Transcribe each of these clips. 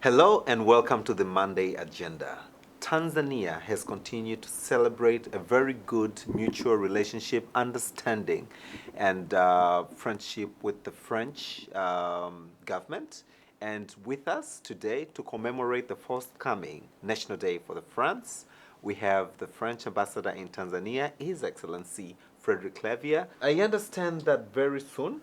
Hello and welcome to the Monday Agenda. Tanzania has continued to celebrate a very good mutual relationship, understanding, and friendship with the French government. And with us today to commemorate the forthcoming National Day for the France, we have the French ambassador in Tanzania, His Excellency H.E Clavier. I understand that very soon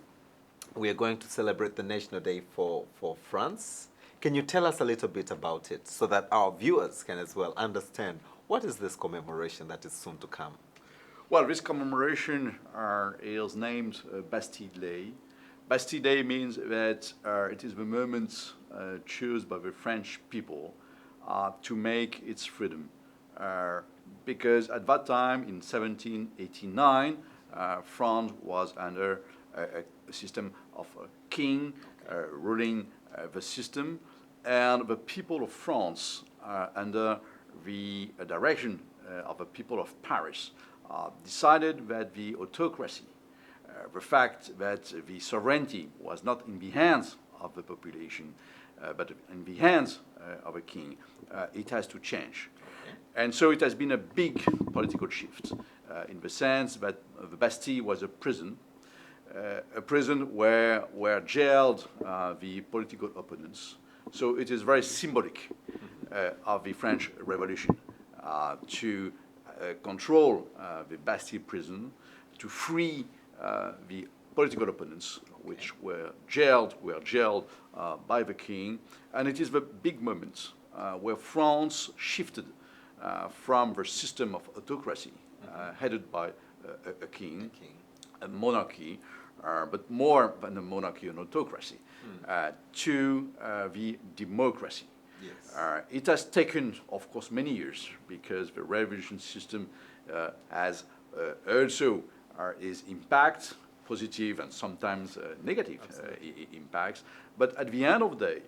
we are going to celebrate the National Day for France. Can you tell us a little bit about it so that our viewers can as well understand what is this commemoration that is soon to come? Well, this commemoration is named Bastille Day. Bastille Day means that it is the moment chosen by the French people to make its freedom. Because at that time, in 1789, France was under a system of a king ruling the system, and the people of France, under the direction of the people of Paris, decided that the autocracy, the fact that the sovereignty was not in the hands of the population, but in the hands of a king, it has to change. And so it has been a big political shift in the sense that the Bastille was a prison where were jailed the political opponents. So it is very symbolic of the French Revolution to control the Bastille prison, to free the political opponents, which were jailed by the king. And it is the big moment where France shifted from the system of autocracy headed by a king, a monarchy, but more than a monarchy, an autocracy, to the democracy. Yes. It has taken, of course, many years because the revolution system has also its impact, positive and sometimes negative impacts. But at the end of the day,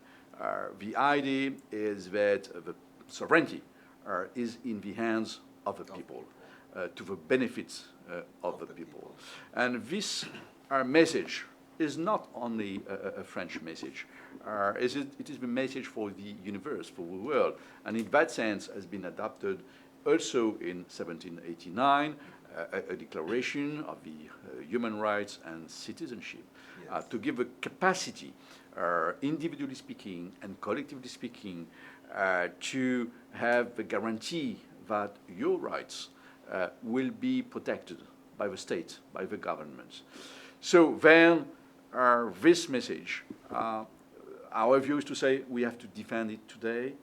the idea is that the sovereignty is in the hands of the people, to the benefits of the people. And this message is not only a French message. It is the message for the universe, for the world. And in that sense has been adopted also in 1789, a declaration of the human rights and citizenship, yes, to give a capacity, individually speaking and collectively speaking, to have the guarantee that your rights will be protected by the state, by the government. So then this message, our view is to say we have to defend it today,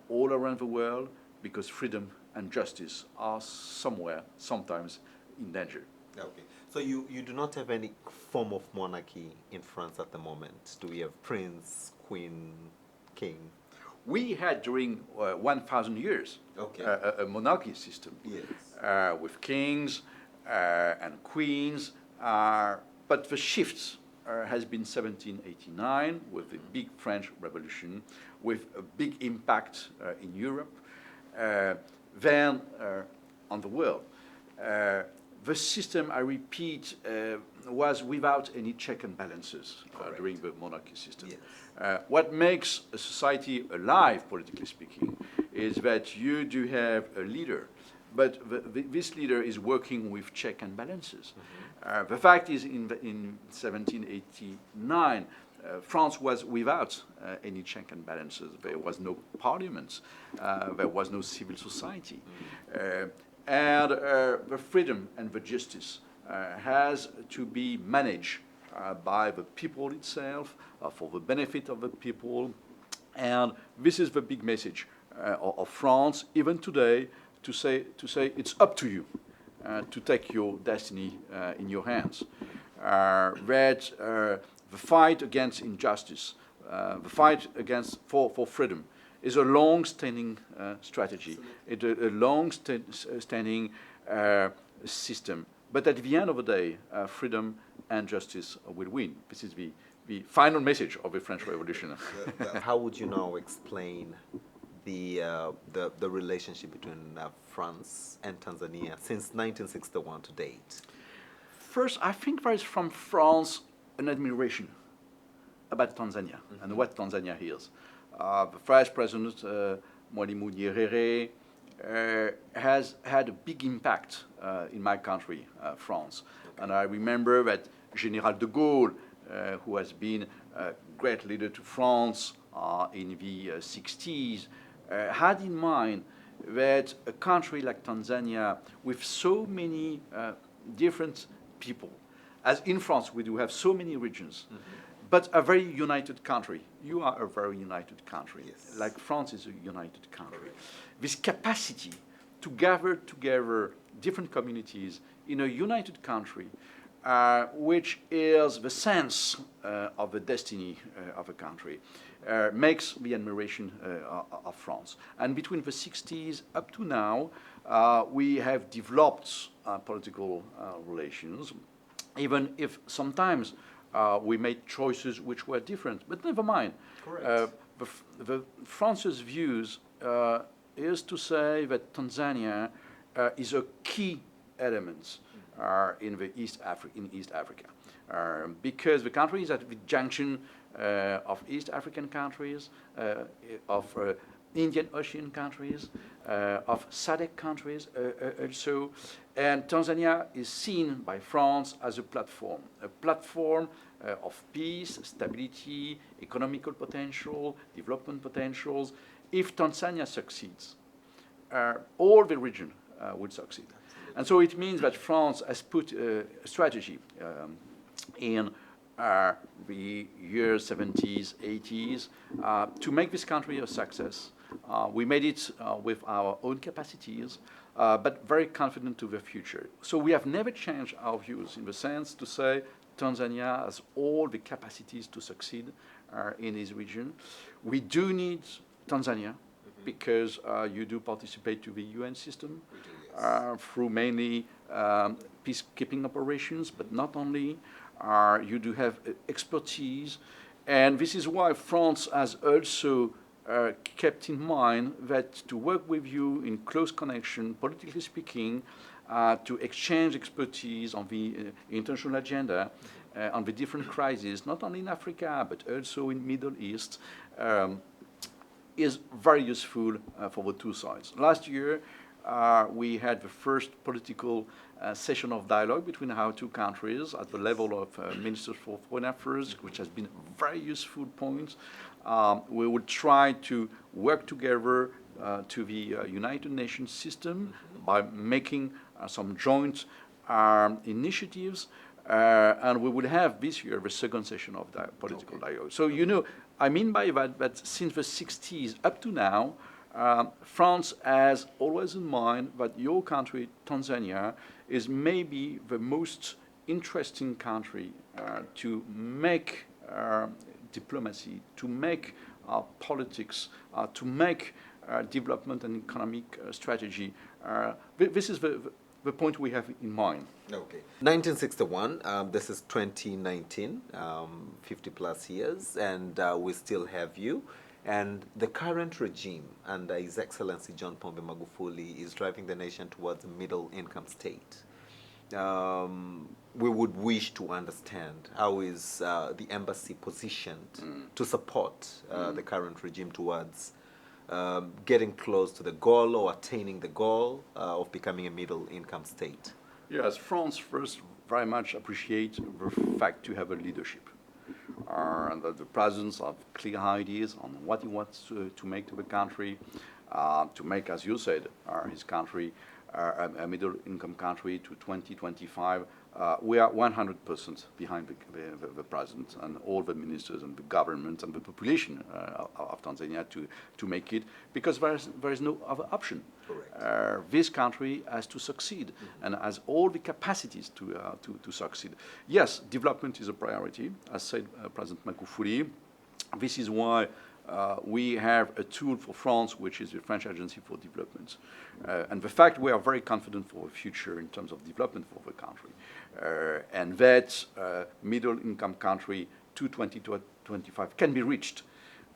all around the world, because freedom and justice are somewhere, sometimes, in danger. Okay. So you do not have any form of monarchy in France at the moment? Do we have prince, queen, king? We had during 1,000 years a monarchy system, yes, with kings and queens, but the shift has been 1789 with the big French Revolution, with a big impact in Europe, then on the world. The system, I repeat, was without any check and balances during the monarchy system. Yes. What makes a society alive, politically speaking, is that you do have a leader, but this leader is working with check and balances. Mm-hmm. The fact is, in 1789, France was without any check and balances. There was no parliament. There was no civil society. Mm-hmm. And the freedom and the justice has to be managed by the people itself, for the benefit of the people. And this is the big message of France, even today, to say it's up to you to take your destiny in your hands. That the fight against injustice, the fight for freedom, is a long-standing strategy. It's a long-standing system. But at the end of the day, freedom and justice will win. This is the final message of the French Revolution. How would you now explain the relationship between France and Tanzania since 1961 to date? First, I think there is from France an admiration about Tanzania, mm-hmm, and what Tanzania is. the Vice President, Mwalimu Nyerere, has had a big impact in my country, France. Okay. And I remember that General de Gaulle, who has been a great leader to France in the 60s, had in mind that a country like Tanzania, with so many different people, as in France we do have so many regions, but a very united country. You are a very united country, yes. Like France is a united country. Correct. This capacity to gather together different communities in a united country, which is the sense of the destiny of a country, makes the admiration of France. And between the 60s up to now, we have developed political relations, even if sometimes we made choices which were different, but never mind. Correct. France's views is to say that Tanzania is a key element in East Africa, because the country is at the junction of East African countries, of Indian Ocean countries, of SADC countries also, and Tanzania is seen by France as a platform of peace, stability, economical potential, development potentials. If Tanzania succeeds, all the region would succeed. And so it means that France has put a strategy in the years 70s, 80s, to make this country a success. We made it with our own capacities, but very confident to the future. So we have never changed our views in the sense to say Tanzania has all the capacities to succeed in this region. We do need Tanzania because you do participate to the UN system through mainly peacekeeping operations, but not only. You do have expertise, and this is why France has also kept in mind that to work with you in close connection, politically speaking, to exchange expertise on the international agenda, on the different crises, not only in Africa, but also in Middle East, is very useful for the two sides. Last year, we had the first political session of dialogue between our two countries at the level of Ministers for Foreign Affairs, which has been a very useful point. We will try to work together to the United Nations system by making some joint initiatives, and we will have this year the second session of the political dialogue. So, you know, I mean by that since the 60s up to now, France has always in mind that your country, Tanzania, is maybe the most interesting country to make diplomacy, to make politics, to make development and economic strategy. This is the point we have in mind. Okay. 1961, this is 2019, 50 plus years, and we still have you. And the current regime under His Excellency John Pombe Magufuli is driving the nation towards a middle-income state. We would wish to understand how is the embassy positioned to support the current regime towards getting close to the goal or attaining the goal of becoming a middle-income state. Yes, France first very much appreciates the fact to have a leadership. And the presence of clear ideas on what he wants to make to the country, to make, as you said, his country a middle-income country to 2025. We are 100% behind the president and all the ministers and the government and the population of Tanzania to make it, because there is no other option. This country has to succeed and has all the capacities to succeed. Yes, development is a priority, as said President Magufuli. This is why we have a tool for France, which is the French Agency for Development. And the fact we are very confident for the future in terms of development for the country. And that middle-income country to 2025 can be reached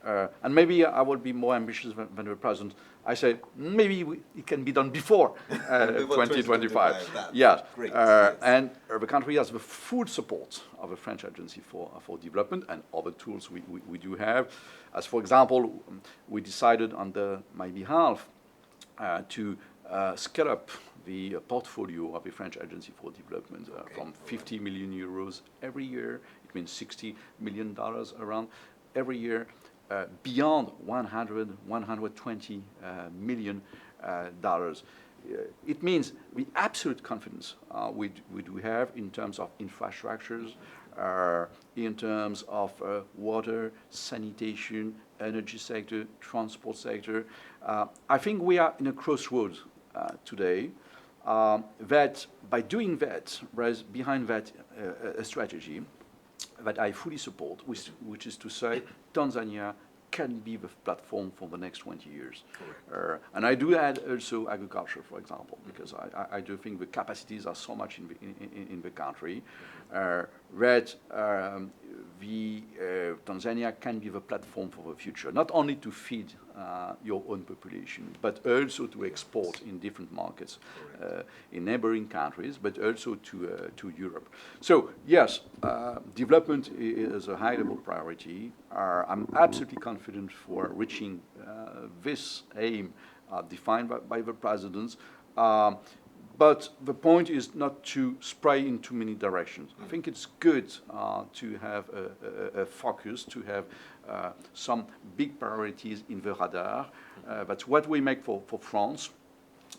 and maybe I will be more ambitious than the president. I say maybe it can be done before, Before 2025. That's Yes. great. Yes. And the country has the full support of the French Agency for Development and other tools we do have. As for example, we decided on my behalf to scale up the portfolio of the French Agency for Development from 50 million euros every year. It means $60 million around every year, beyond 120 million dollars. It means the absolute confidence we do have in terms of infrastructures, in terms of water, sanitation, energy sector, transport sector. I think we are in a crossroads today. That by doing that, there's behind that a strategy that I fully support, which is to say Tanzania can be the platform for the next 20 years. And I do add also agriculture, for example, because I do think the capacities are so much in the country that Tanzania can be the platform for the future, not only to feed your own population, but also to export in different markets in neighboring countries, but also to Europe. So yes, development is a high-level priority. I'm absolutely confident for reaching this aim defined by the presidents. But the point is not to spray in too many directions. I think it's good to have a focus, to have some big priorities in the radar. That's what we make for France.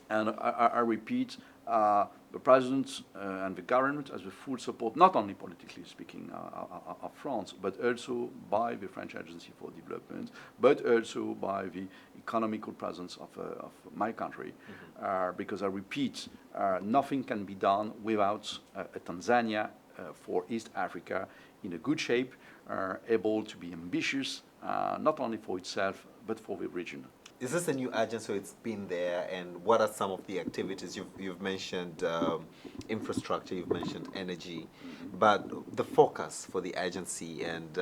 And I repeat, the president and the government has the full support, not only politically speaking, of France, but also by the French Agency for Development, but also by the economical presence of my country. Because I repeat, nothing can be done without a Tanzania for East Africa in a good shape, able to be ambitious, not only for itself, but for the region. Is this a new agency, so it's been there, and what are some of the activities? You've mentioned infrastructure, you've mentioned energy, but the focus for the agency and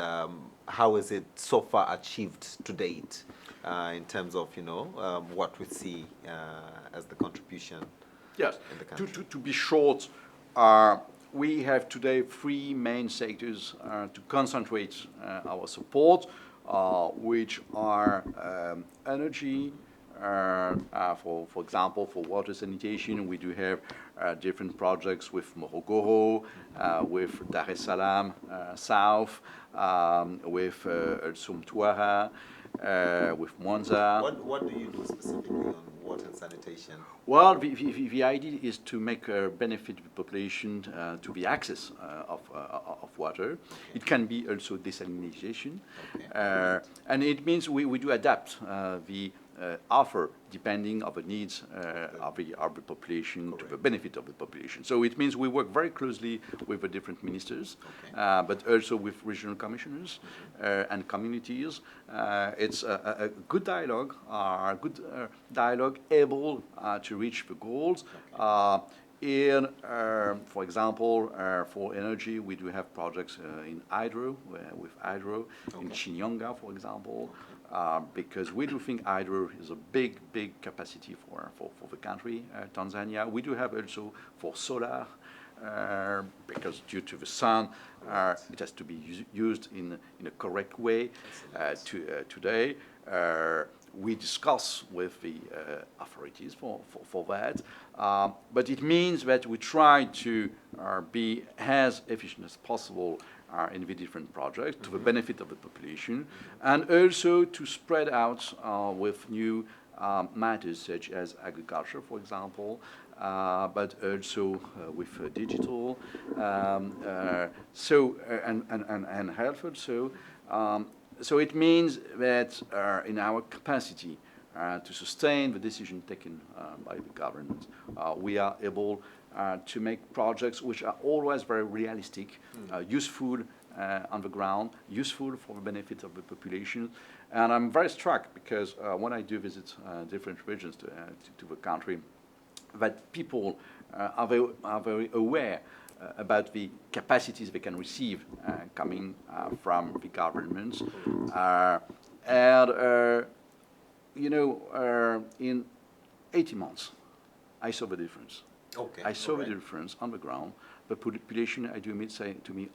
how is it so far achieved to date in terms of, what we see as the contribution Yes, in the country? to be short, we have today three main sectors to concentrate our support, which are energy, for example, for water sanitation. We do have different projects with Morogoro, with Dar es Salaam South, with also Mtwara, with Mwanza. What do you do specifically on water and sanitation? Well, the idea is to make benefit the population to the access of water. It can be also desalination. And it means we do adapt the offer depending on the needs of the population to the benefit of the population. So it means we work very closely with the different ministers, but also with regional commissioners and communities. It's a good dialogue, able to reach the goals. For example, for energy, we do have projects in hydro, with hydro, in Chinyonga, for example, because we do think hydro is a big capacity for the country, Tanzania. We do have also for solar, because due to the sun, it has to be used in a correct way today. We discuss with the authorities for that, but it means that we try to be as efficient as possible in the different projects to the benefit of the population, and also to spread out with new matters such as agriculture, for example, but also with digital, and health also. So it means that in our capacity to sustain the decision taken by the government, we are able to make projects which are always very realistic, useful on the ground, useful for the benefit of the population. And I'm very struck because when I do visit different regions to the country, that people are very aware about the capacities they can receive coming from the government. And, in 18 months, I saw the difference. Okay. I saw all the right. difference on the ground. The population, I do admit, say to me,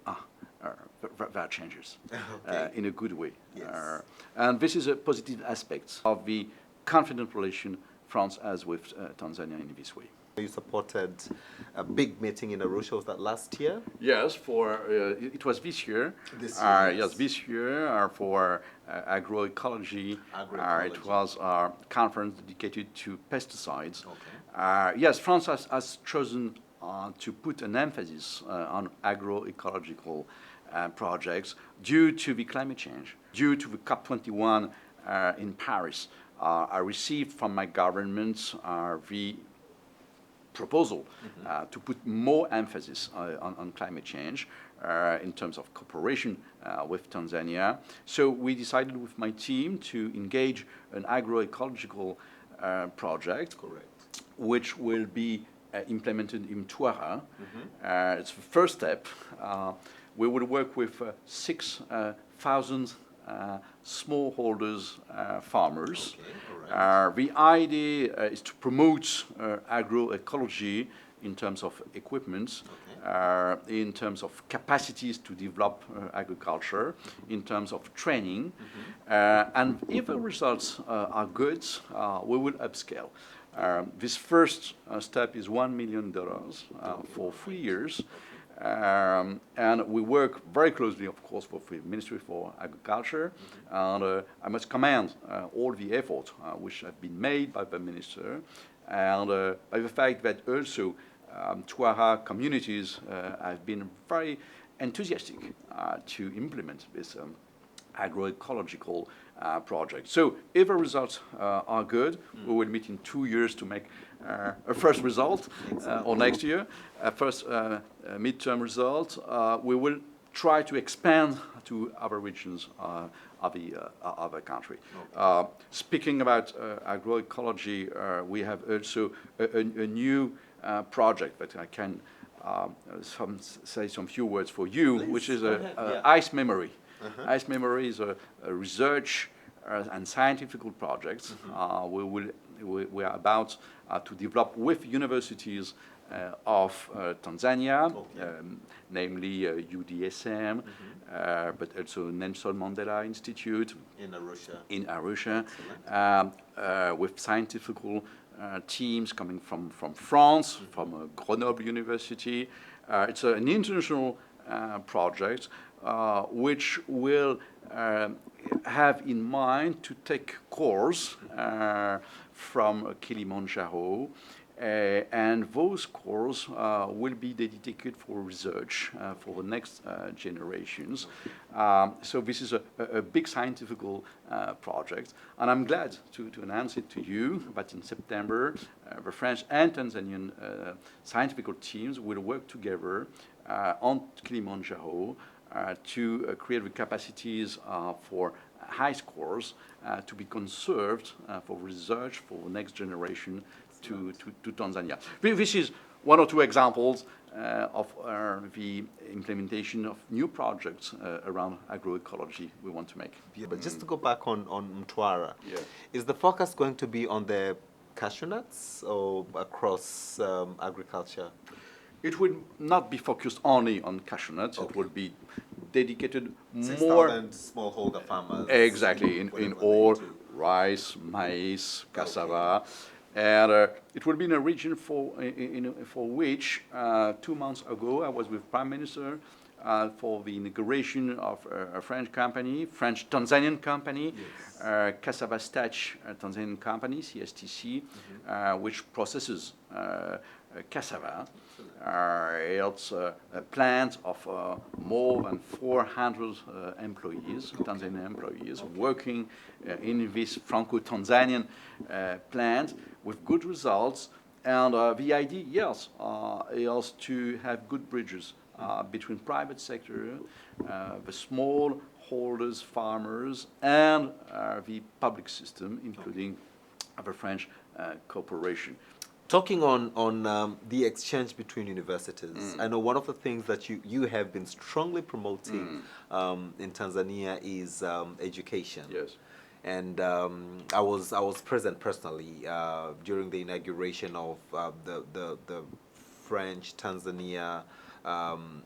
that changes Okay. in a good way. Yes. And this is a positive aspect of the confident relation France has with Tanzania in this way. You supported a big meeting in Arusha. Was that last year? Yes, it was this year. This year, Yes, yes. this year for agroecology. Agroecology. It was a conference dedicated to pesticides. Okay. Yes, France has chosen to put an emphasis on agroecological projects due to the climate change, due to the COP21 in Paris. I received from my government the proposal to put more emphasis on climate change in terms of cooperation with Tanzania. So we decided with my team to engage an agroecological project, Correct. which will be implemented in Tuara. It's the first step. We will work with 6,000 smallholders farmers. Okay, all right. The idea is to promote agroecology in terms of equipment, in terms of capacities to develop agriculture, in terms of training. And if the results are good, we will upscale. This first step is $1 million for 3 years. And we work very closely, of course, with the Ministry for Agriculture. And I must commend all the efforts which have been made by the Minister, and by the fact that also Tuara communities have been very enthusiastic to implement this agroecological project. So if the results are good, we will meet in 2 years to make a first result, or next year, a first midterm result. We will try to expand to other regions of the country. Okay. Speaking about agroecology, we have also a new project that I can say some few words for you, Please, which is go ahead. Yeah. Ice Memory. Ice Memory is a research and scientific project. We are about to develop with universities of Tanzania, namely UDSM, but also Nelson Mandela Institute in Arusha. with scientific teams coming from France, from Grenoble University. It's an international project which will have in mind to take course from Kilimanjaro, and those courses will be dedicated for research for the next generations. So this is a big scientific project, and I'm glad to announce it to you that in September the French and Tanzanian scientific teams will work together on Kilimanjaro to create the capacities for high scores to be conserved for research for the next generation to Tanzania. This is one or two examples of the implementation of new projects around agroecology we want to make. Yeah, but just to go back on Mtwara, Yeah. is the focus going to be on the cashew nuts or across agriculture? It will not be focused only on cashew nuts. Okay. It will be dedicated 6,000 more smallholder farmers. exactly in whatever all they do. rice, maize, cassava, and it will be in a region for which 2 months ago I was with Prime Minister for the inauguration of a French company, French Tanzanian company, Yes. Cassava Starch Tanzanian company, CSTC, which processes cassava. It's a plant of more than 400 employees, Tanzanian employees, working in this Franco-Tanzanian plant with good results. And the idea, yes, is to have good bridges between private sector, the small holders, farmers, and the public system, including the French corporation. Talking on the exchange between universities, I know one of the things that you have been strongly promoting in Tanzania is education. Yes. And I was present personally during the inauguration of the French Tanzania um,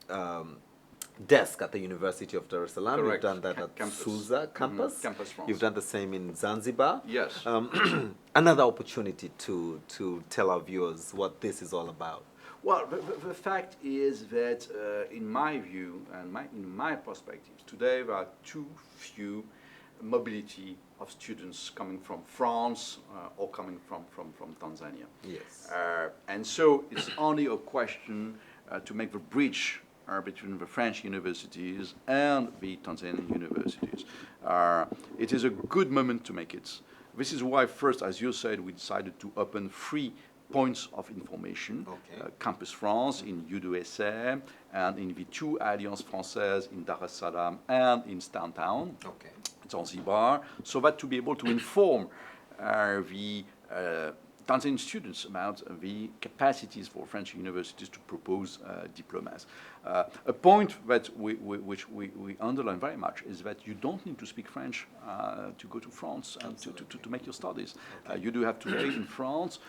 um, desk at the University of Dar es Salaam. You've Correct. done that at Campus. Susa campus. Campus France. You've done the same in Zanzibar. Yes. Another opportunity to tell our viewers what this is all about. Well, the fact is that, in my view and in my perspectives, today there are too few mobility of students coming from France or coming from Tanzania. Yes. And so it's only a question to make the bridge between the French universities and the Tanzanian universities. It is a good moment to make it. This is why first, as you said, we decided to open 3 points of information. Okay. Campus France in UDSA and in the 2 Alliances Françaises in Dar es Salaam and in Downtown. Okay. Zanzibar, so that to be able to inform the Tanzanian students about the capacities for French universities to propose diplomas. A point that which we underline very much is that you don't need to speak French to go to France and to make your studies. Okay. You do have today in France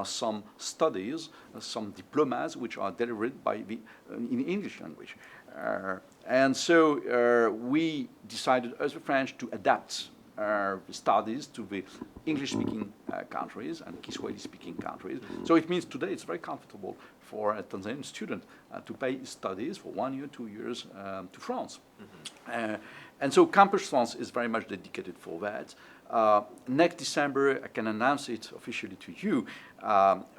some studies, some diplomas which are delivered by in English language. And so we decided as the French to adapt the studies to the English-speaking countries and Kiswahili-speaking countries. So it means today it's very comfortable for a Tanzanian student to pay studies for 1 year, 2 years to France. And so Campus France is very much dedicated for that. Next December, I can announce it officially to you,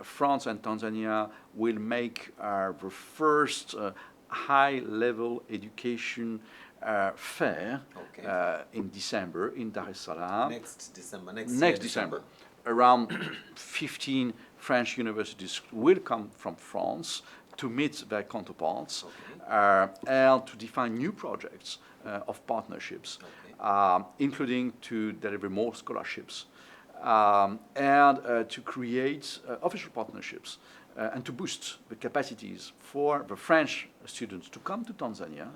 France and Tanzania will make the first high-level education fair Okay. in December in Dar es Salaam. Next December. Next December. Around 15 French universities will come from France to meet their counterparts and to define new projects of partnerships, including to deliver more scholarships and to create official partnerships and to boost the capacities for the French students to come to Tanzania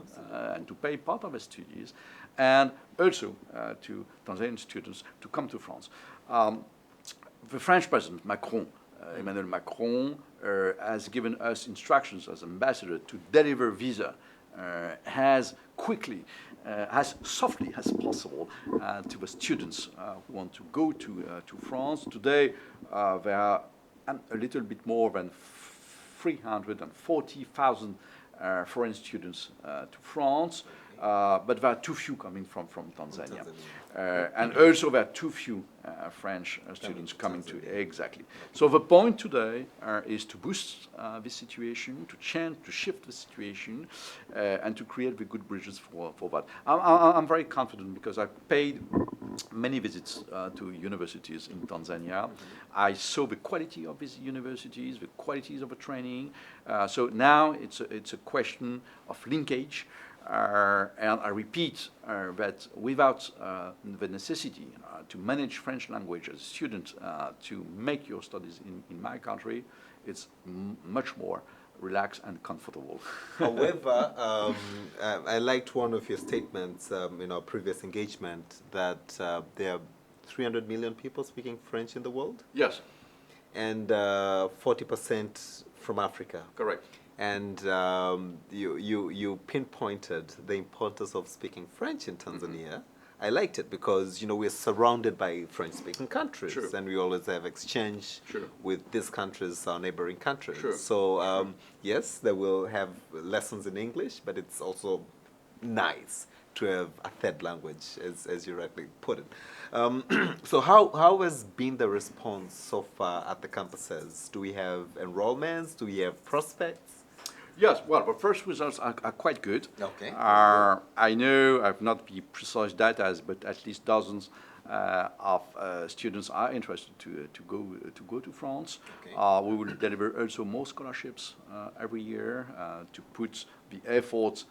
and to pay part of their studies, and also to Tanzanian students to come to France. The French President, Macron, Emmanuel Macron, has given us instructions as ambassador to deliver visa as quickly, as softly as possible to the students who want to go to France. Today, there are a little bit more than 340,000 foreign students to France, but there are too few coming from Tanzania. And also there are too few French students coming to, exactly. So the point today is to boost this situation, to change, to shift the situation, and to create the good bridges for that. I'm very confident because I've paid many visits to universities in Tanzania. I saw the quality of these universities, the qualities of the training. So now it's a question of linkage. And I repeat that without the necessity to manage French language as a student to make your studies in my country, it's much more relaxed and comfortable. However, I liked one of your statements in our previous engagement that there are 300 million people speaking French in the world. Yes. And 40% from Africa. Correct. And you pinpointed the importance of speaking French in Tanzania. I liked it because, we're surrounded by French-speaking countries. Sure. And we always have exchange Sure. with these countries, our neighboring countries. Sure. So, yes, they will have lessons in English, but it's also nice to have a third language, as you rightly put it. So how has been the response so far at the campuses? Do we have enrollments? Do we have prospects? Yes, well, the first results are quite good. Okay. I know I've not the precise data, but at least dozens of students are interested to go to France. Okay. We will deliver also more scholarships every year to put the efforts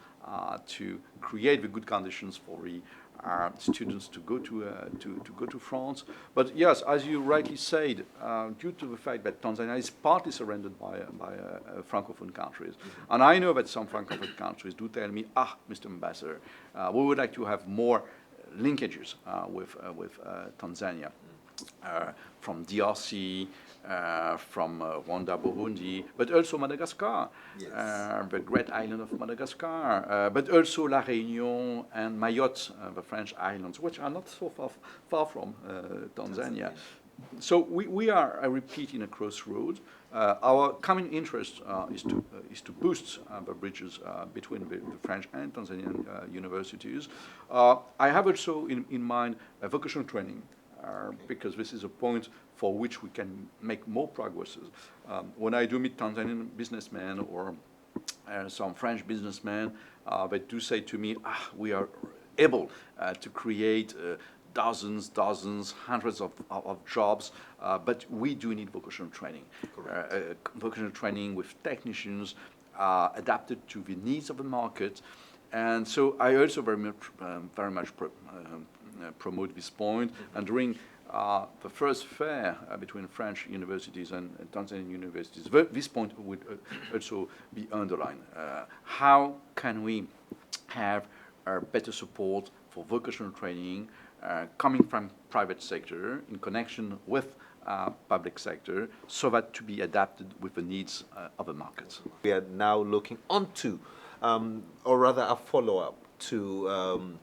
to create the good conditions for the students to go to France. But yes, as you rightly said, due to the fact that Tanzania is partly surrounded by francophone countries, and I know that some francophone countries do tell me, Mr. Ambassador, we would like to have more linkages with Tanzania, from DRC, from Rwanda, Burundi, but also Madagascar, Yes. the great island of Madagascar, but also La Réunion and Mayotte, the French islands, which are not so far from Tanzania. So we are, I repeat, in a crossroads. Our common interest is to boost the bridges between the French and Tanzanian universities. I have also in mind vocational training, because this is a point for which we can make more progress. When I do meet Tanzanian businessmen or some French businessmen, they do say to me, we are able to create dozens, hundreds of jobs, but we do need vocational training. Vocational training with technicians adapted to the needs of the market. And so I also very much promote this point. And during the first fair between French universities and Tanzanian universities, this point would also be underlined. How can we have better support for vocational training coming from private sector in connection with public sector, so that to be adapted with the needs of the market? We are now looking onto, or rather a follow-up to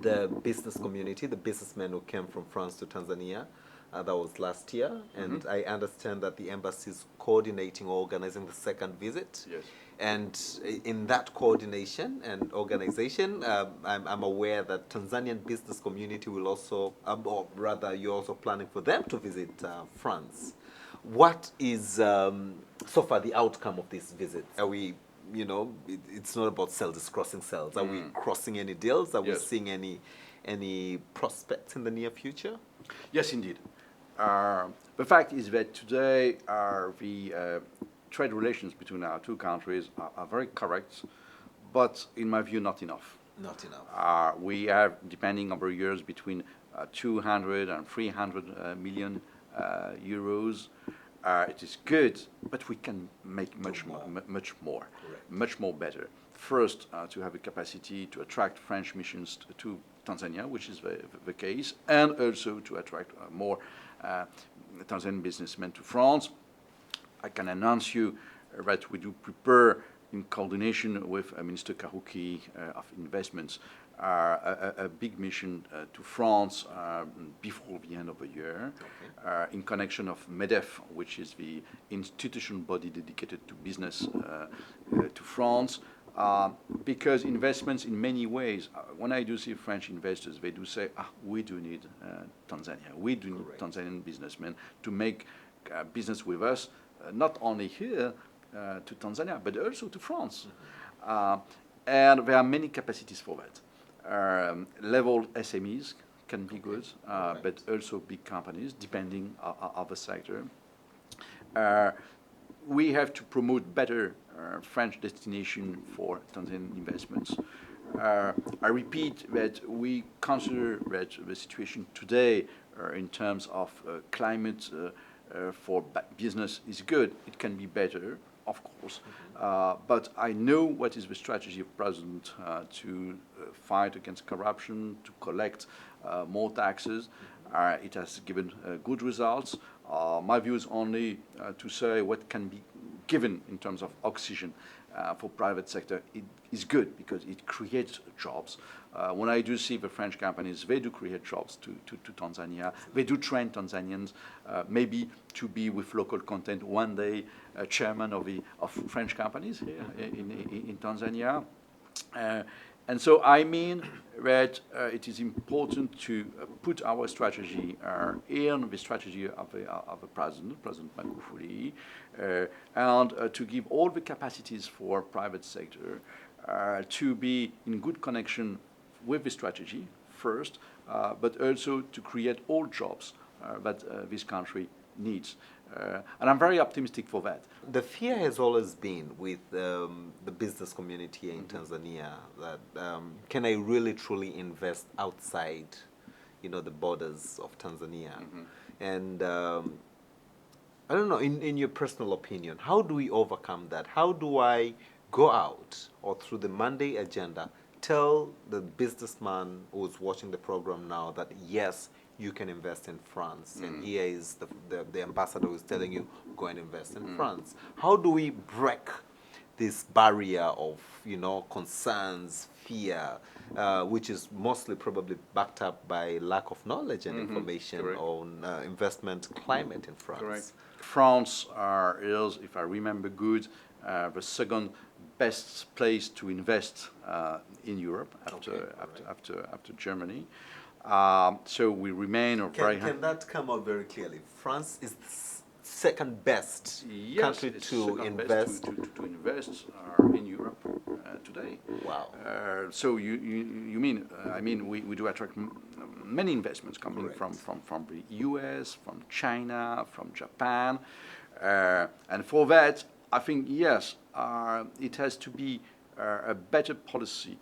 the business community, the businessmen who came from France to Tanzania. That was last year, and I understand that the embassy is coordinating or organizing the second visit. Yes. And in that coordination and organization, I'm aware that Tanzanian business community will also, or rather, you're also planning for them to visit France. What is so far the outcome of this visit? Are we, it's not about cells, it's crossing cells. Are we crossing any deals? Are we seeing any prospects in the near future? Yes, indeed. The fact is that today the trade relations between our two countries are very correct, but in my view, not enough. Not enough. We have, depending over years, between 200 and 300 million euros. It is good, but we can make much more better. First, to have a capacity to attract French missions to Tanzania, which is the case, and also to attract more Tanzanian businessmen to France. I can announce you that we do prepare, in coordination with Minister Karuki of Investments, a big mission to France before the end of the year, in connection of MEDEF, which is the institutional body dedicated to business to France. Because investments in many ways, when I do see French investors, they do say, we do need Tanzania. We do need Tanzanian businessmen to make business with us, not only here to Tanzania, but also to France. And there are many capacities for that. Level SMEs can be good, but also big companies, depending on the sector. We have to promote better French destination for Tanzanian investments. I repeat that we consider that the situation today in terms of climate for business is good. It can be better, of course, but I know what is the strategy of President to fight against corruption, to collect more taxes. It has given good results. My view is only to say what can be given in terms of oxygen for private sector. It is good because it creates jobs. When I do see the French companies, they do create jobs to Tanzania. They do train Tanzanians, maybe to be with local content one day, chairman of French companies here in Tanzania. And so I mean that it is important to put our strategy in the strategy of the President Magufuli, and to give all the capacities for private sector to be in good connection with the strategy first, but also to create all jobs that this country needs. And I'm very optimistic for that. The fear has always been with the business community in Tanzania that can I really truly invest outside, the borders of Tanzania? And I don't know, in your personal opinion, how do we overcome that? How do I go out or through the Monday agenda tell the businessman who's watching the program now that yes, you can invest in France, and here is the ambassador who's telling you go and invest in France. How do we break this barrier of concerns, fear, which is mostly probably backed up by lack of knowledge and information Correct. on investment climate in France? Correct. France is, if I remember good, the second best place to invest in Europe after Germany. So we remain Can that come out very clearly? France is the second best country it's to second invest. best to invest in Europe today. Wow. So you mean I mean we do attract many investments coming from the US, from China, from Japan, and for that I think yes, it has to be a better policy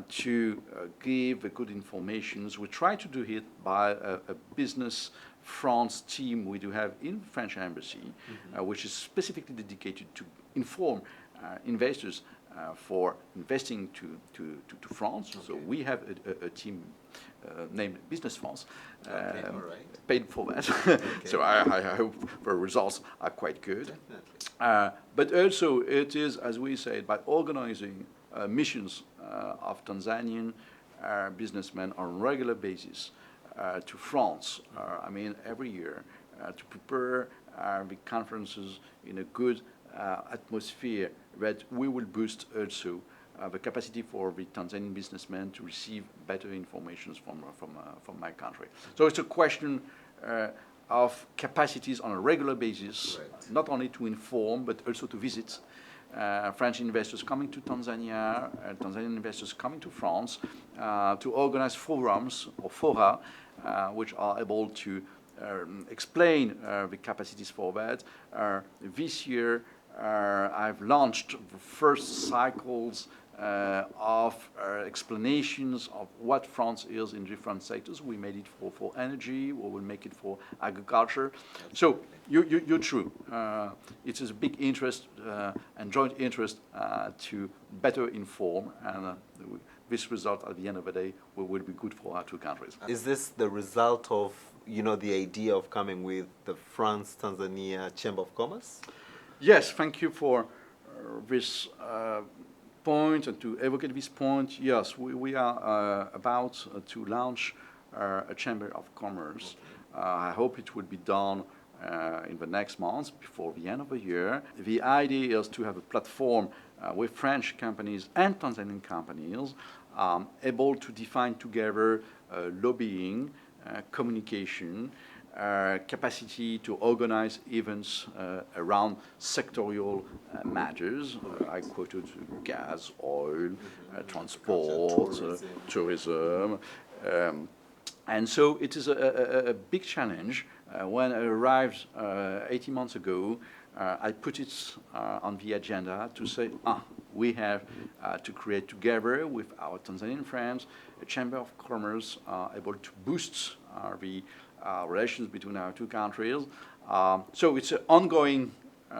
to give the good informations. We try to do it by a business France team we do have in the French embassy, which is specifically dedicated to inform investors for investing to France. Okay. So we have a team named Business France, paid for that. Okay. So I hope the results are quite good. But also it is, as we said, by organizing missions of Tanzanian businessmen on a regular basis to France, every year, to prepare the conferences in a good atmosphere that we will boost also the capacity for the Tanzanian businessmen to receive better information from my country. So it's a question of capacities on a regular basis, not only to inform but also to visit French investors coming to Tanzania, Tanzanian investors coming to France, to organize forums or fora which are able to explain the capacities for that. This year I've launched the first cycles of explanations of what France is in different sectors. We made it for energy, we will make it for agriculture. So you're true. It is a big interest and joint interest to better inform, and this result at the end of the day will be good for our two countries. Is this the result of the idea of coming with the France-Tanzania Chamber of Commerce? Yes, thank you for this point and to evocate this point. Yes, we are about to launch a Chamber of Commerce. I hope it will be done in the next months before the end of the year. The idea is to have a platform with French companies and Tanzanian companies able to define together lobbying, communication, capacity to organize events around sectorial matters. I quoted gas, oil, transport, tourism. And so it is a big challenge. When I arrived 18 months ago, I put it on the agenda to say, we have to create together with our Tanzanian friends a Chamber of Commerce able to boost the relations between our two countries. So it's an ongoing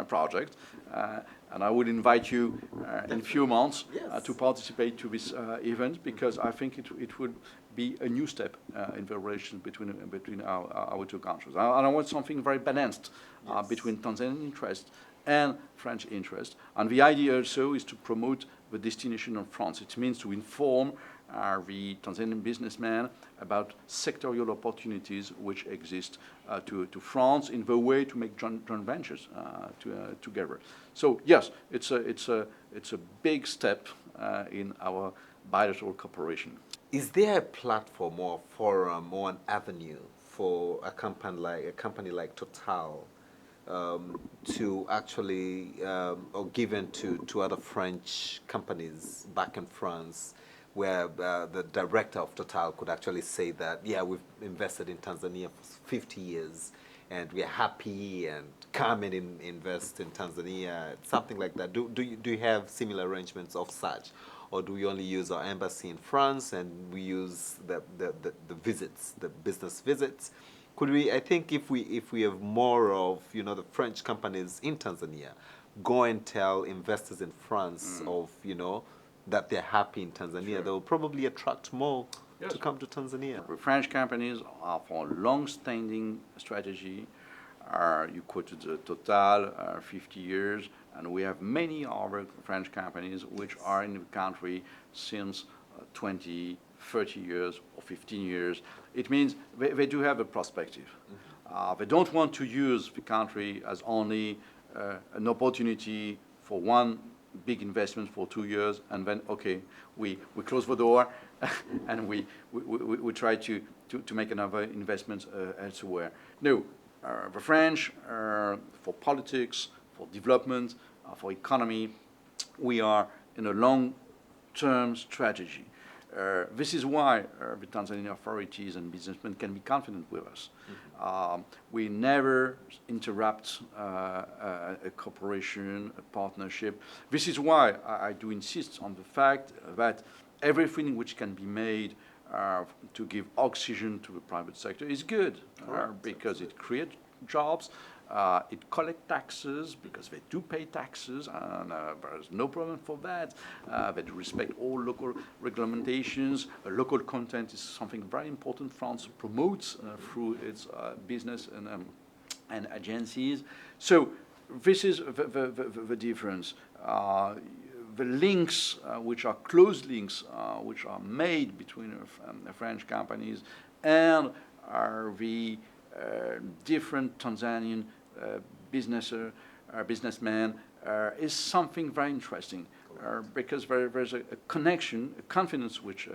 project, and I would invite you in a few months to participate to this event, because I think it would be a new step in the relations between our two countries. And I want something very balanced between Tanzanian interest and French interest. And the idea also is to promote the destination of France. It means to inform the Tanzanian businessmen about sectorial opportunities which exist to France in the way to make joint ventures together. So yes, it's a big step in our bilateral cooperation. Is there a platform or forum or an avenue for a company like Total to actually or given to other French companies back in France where the director of Total could actually say that, yeah, we've invested in Tanzania for 50 years and we're happy, and come and invest in Tanzania, something like that. Do you have similar arrangements of such? Or do we only use our embassy in France and we use the visits, the business visits? Could we, I think if we have more of, the French companies in Tanzania, go and tell investors in France of, that they're happy in Tanzania, Sure. they'll probably attract more Yes. to come to Tanzania. The French companies are for long-standing strategy. You quoted Total, 50 years, and we have many other French companies which are in the country since 20, 30 years or 15 years. It means they do have a perspective. They don't want to use the country as only an opportunity for one big investment for 2 years, and then, okay, we close the door and we try to make another investment elsewhere. No, the French, for politics, for development, for economy, we are in a long-term strategy. This is why the Tanzanian authorities and businessmen can be confident with us. We never interrupt a cooperation, a partnership. This is why I do insist on the fact that everything which can be made to give oxygen to the private sector is good, because it creates jobs. It collects taxes because they do pay taxes, and there's no problem for that. They do respect all local regulations. Local content is something very important France promotes through its business and agencies. So this is the difference. The links, which are close links, which are made between French companies and the different Tanzanian businessmen, is something very interesting, because there's a connection, a confidence which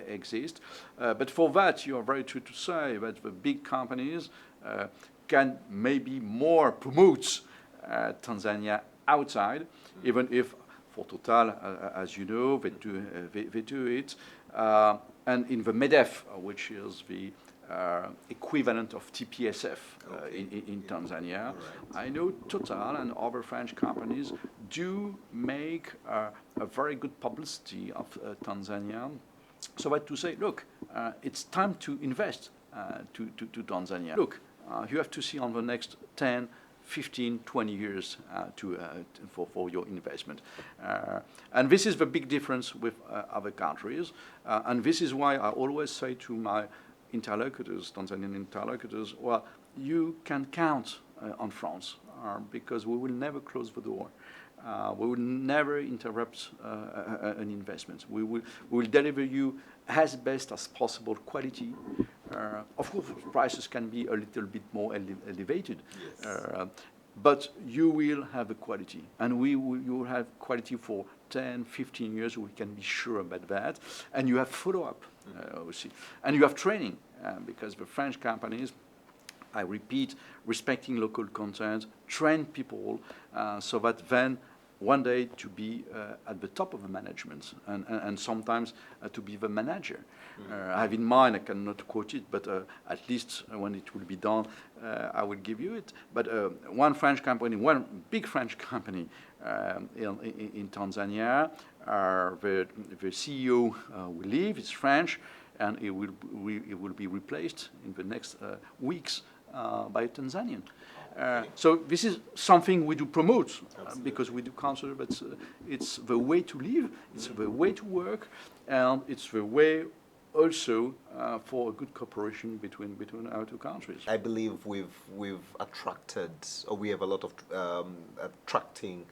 exists. But for that, you are very true to say that the big companies can maybe more promote Tanzania outside, even if for Total, as you know, they do it. And in the MEDEF, which is the equivalent of TPSF in Tanzania, I know Total and other French companies do make a very good publicity of Tanzania, so that to say, look, it's time to invest to Tanzania. Look, you have to see on the next 10, 15, 20 years for your investment. And this is the big difference with other countries. And this is why I always say to my interlocutors, Tanzanian interlocutors, well, you can count on France, because we will never close the door. We will never interrupt an investment. We will deliver you as best as possible quality. Of course, prices can be a little bit more elevated, yes. But you will have a quality, and you will have quality for 10, 15 years. We can be sure about that. And you have follow-up, obviously. And you have training, because the French companies, I repeat, respecting local content, train people, so that then one day to be at the top of the management, and sometimes to be the manager. I have in mind, I cannot quote it, but at least when it will be done, I will give you it. But one French company, one big French company in Tanzania, the CEO will leave, it's French, and it will be replaced in the next weeks by a Tanzanian. So this is something we do promote, because we do consider that it's the way to live, it's the way to work, and it's the way also for a good cooperation between our two countries. I believe we've attracted, or we have a lot of attracting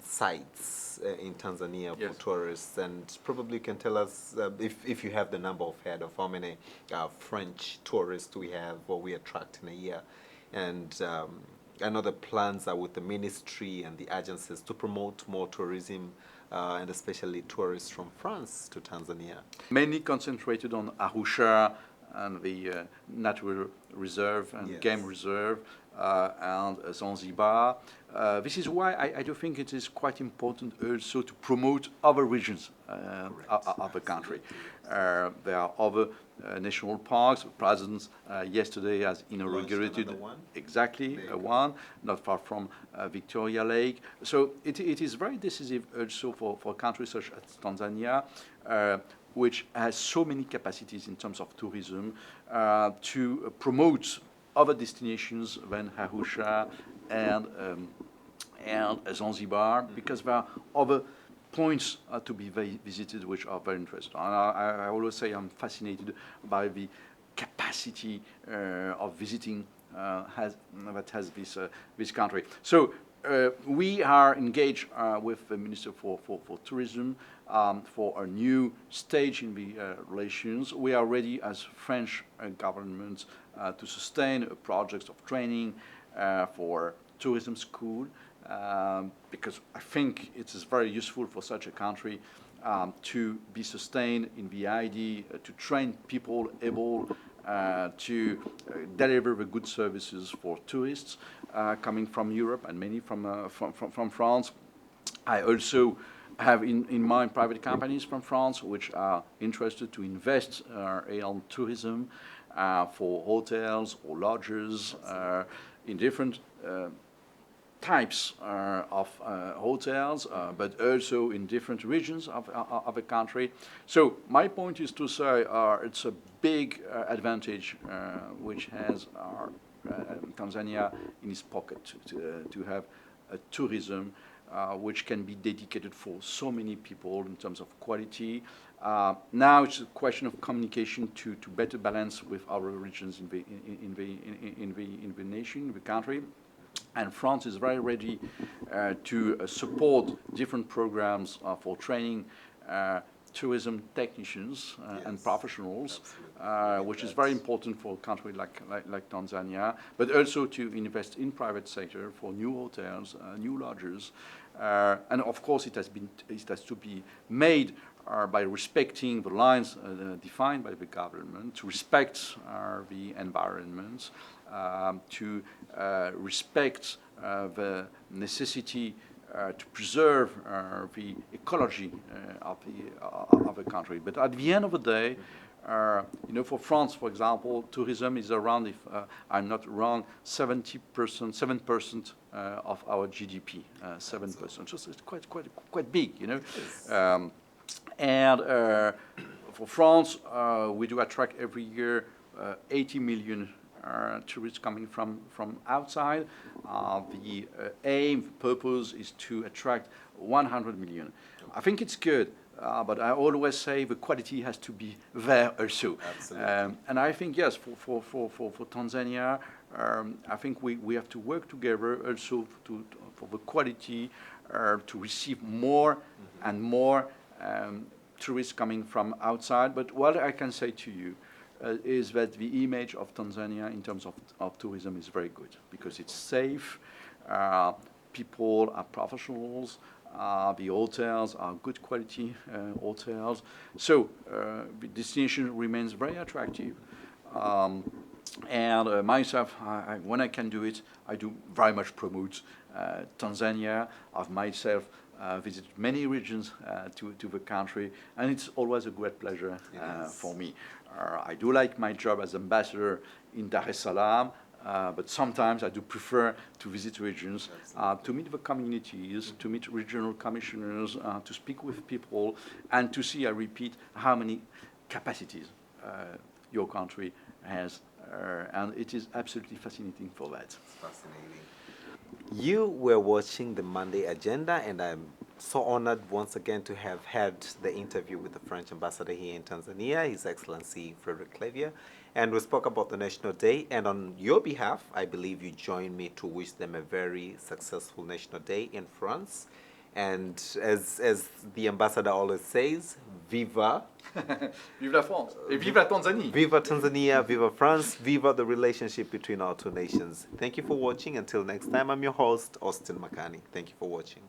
sites in Tanzania, yes, for tourists, and probably you can tell us if you have the number of head of how many French tourists we have or we attract in a year. And I know the plans are with the ministry and the agencies to promote more tourism, and especially tourists from France to Tanzania. Mainly concentrated on Arusha, and the natural reserve and Yes. game reserve, and Zanzibar. This is why I do think it is quite important also to promote other regions of the country. There are other national parks. The President yesterday has inaugurated one? exactly one, not far from Victoria Lake. So it is very decisive also for countries such as Tanzania, which has so many capacities in terms of tourism, to promote other destinations than Arusha and Zanzibar, because there are other points to be visited which are very interesting. And I always say I'm fascinated by the capacity of visiting that has this country. So we are engaged with the Minister for Tourism for a new stage in the relations. We are ready as French government to sustain projects of training for tourism school, because I think it is very useful for such a country to be sustained in the idea to train people able to deliver the good services for tourists coming from Europe and many from France. I also have in mind private companies from France which are interested to invest in tourism for hotels or lodges in different types of hotels, but also in different regions of the country. So my point is to say it's a big advantage which has Tanzania in its pocket to have a tourism which can be dedicated for so many people in terms of quality. Now it's a question of communication to better balance with our regions in the nation, in the country. And France is very ready to support different programs for training tourism technicians and professionals, which is very important for a country like Tanzania, but also to invest in private sector for new hotels, new lodges. And of course it has to be made by respecting the lines defined by the government, to respect the environment, to respect the necessity to preserve the ecology of the country. But at the end of the day, for France, for example, tourism is around, if I'm not wrong, 7% of our GDP, 7%. So it's quite big, And for France, we do attract every year 80 million tourists coming from outside. The aim, purpose is to attract 100 million. I think it's good, but I always say the quality has to be there also. Absolutely. And I think, yes, for Tanzania, I think we have to work together also for the quality, to receive more and more tourists coming from outside. But what I can say to you is that the image of Tanzania in terms of tourism is very good, because it's safe, people are professionals, the hotels are good quality hotels. So the destination remains very attractive. And myself, when I can do it, I do very much promote Tanzania. I've myself visited many regions to the country, and it's always a great pleasure for me. I do like my job as ambassador in Dar es Salaam, but sometimes I do prefer to visit regions, to meet the communities, to meet regional commissioners, to speak with people, and to see, I repeat, how many capacities your country has. And it is absolutely fascinating for that. It's fascinating. You were watching the Monday Agenda, and I'm so honored once again to have had the interview with the French ambassador here in Tanzania, His Excellency H.E Clavier. And we spoke about the National Day, and on your behalf, I believe you joined me to wish them a very successful National Day in France. And as the ambassador always says, viva. Vive la France. Et vive la Tanzanie. Viva Tanzania, viva France, viva the relationship between our two nations. Thank you for watching. Until next time, I'm your host, Austin Makani. Thank you for watching.